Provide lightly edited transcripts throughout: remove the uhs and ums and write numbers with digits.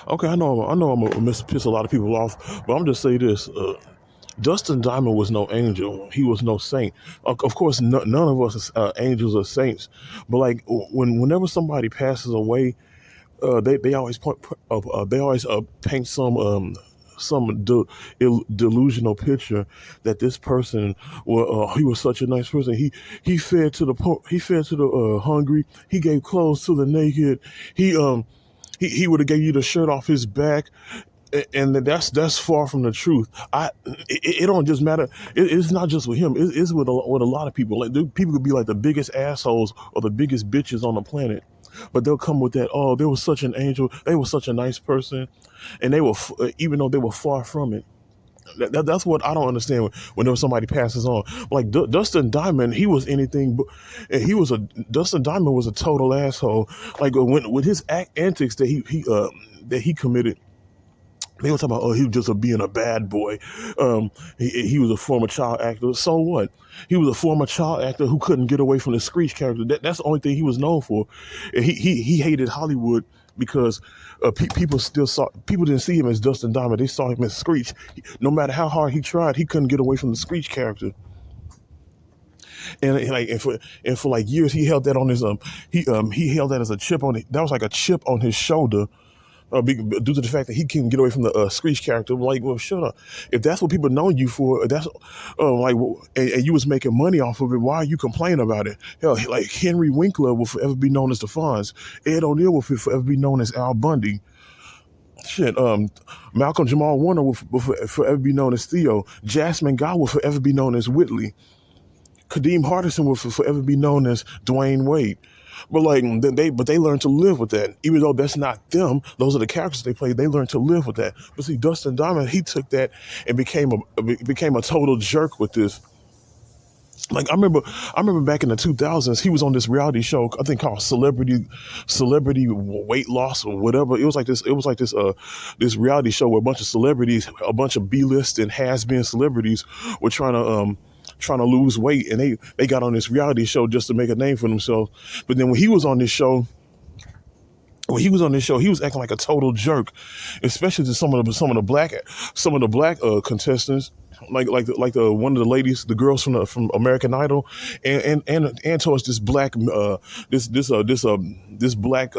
Okay, I know, I'm gonna piss a lot of people off, but I'm just say this: Dustin Diamond was no angel. He was no saint. Of course, none of us is angels or saints. But like whenever somebody passes away, they always they always paint some delusional picture that this person, well, he was such a nice person. He fed to the he fed to the hungry. He gave clothes to the naked. He um he would have gave you the shirt off his back, and that's far from the truth. It don't just matter. It's not just with him. It's with a lot of people. Like people could be like the biggest assholes or the biggest bitches on the planet, but they'll come with that. Oh, they were such an angel. They were such a nice person, and they were even though they were far from it. That's what I don't understand whenever somebody passes on. Like Dustin Diamond, he was anything but. Dustin Diamond was a total asshole. Like when with his antics that he committed. They were talking about, oh, he was just being a bad boy. He was a former child actor. So what? He was a former child actor who couldn't get away from the Screech character. That's the only thing he was known for. And he hated Hollywood because people didn't see him as Dustin Diamond. They saw him as Screech. No matter how hard he tried, he couldn't get away from the Screech character. And for like years, he held that on his he held that as a chip on it. That was like a chip on his shoulder due to the fact that he couldn't get away from the Screech character. Like, well, shut up. If that's what people know you for, that's and you was making money off of it, why are you complaining about it? Hell, like Henry Winkler will forever be known as the Fonz. Ed O'Neill will forever be known as Al Bundy. Shit, Malcolm Jamal Warner will forever be known as Theo. Jasmine Guy will forever be known as Whitley. Kadeem Hardison will forever be known as Dwayne Wade. But like they learned to live with that. Even though that's not them, those are the characters they play. They learned to live with that. But see, Dustin Diamond, he took that and became a total jerk with this. Like I remember back in the 2000s, he was on this reality show I think called Celebrity Weight Loss or whatever. This reality show where a bunch of celebrities, a bunch of B-list and has-been celebrities were trying to lose weight, and they got on this reality show just to make a name for themselves. But then when he was on this show, he was acting like a total jerk, especially to some of the black contestants, like the one of the ladies, the girls from American Idol, and towards this black this black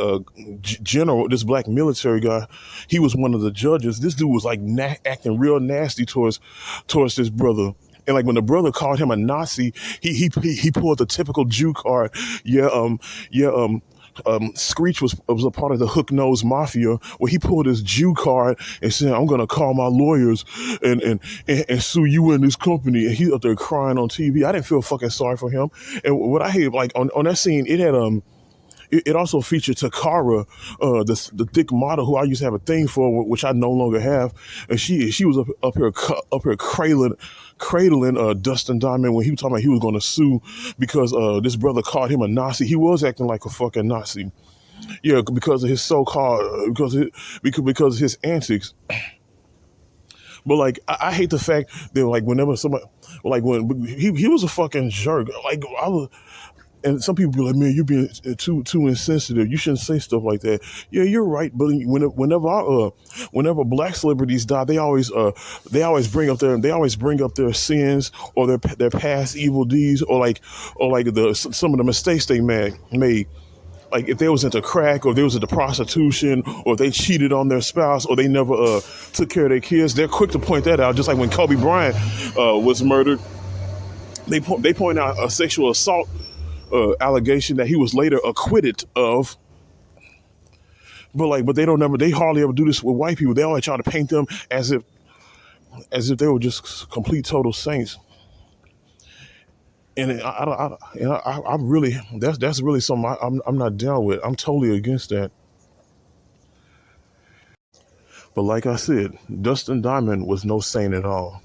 general, this black military guy. He was one of the judges. This dude was like acting real nasty towards this brother. And like when the brother called him a Nazi, he pulled the typical Jew card. Yeah, yeah, Screech was a part of the hook nose mafia, where he pulled his Jew card and said, "I'm gonna call my lawyers and sue you and this company." And he up there crying on TV. I didn't feel fucking sorry for him. And what I hate, like on that scene, it had it also featured Takara, the thick model who I used to have a thing for, which I no longer have, and she was up here cradling Dustin Diamond when he was talking about he was going to sue because this brother called him a Nazi. He was acting like a fucking Nazi, yeah, because of his so-called because of his antics. But like I hate the fact that like whenever somebody like when he was a fucking jerk. Like I was. And some people be like, "Man, you're being too insensitive. You shouldn't say stuff like that." Yeah, you're right. But whenever black celebrities die, they always bring up their sins or their past evil deeds or like some of the mistakes they made. Like if they was into crack or they was into prostitution or if they cheated on their spouse or they never took care of their kids, they're quick to point that out. Just like when Kobe Bryant was murdered, they point out a sexual assault allegation that he was later acquitted of. But they hardly ever do this with white people. They always try to paint them as if they were just complete total saints. And I really that's really something I'm not down with. I'm totally against that. But like I said, Dustin Diamond was no saint at all.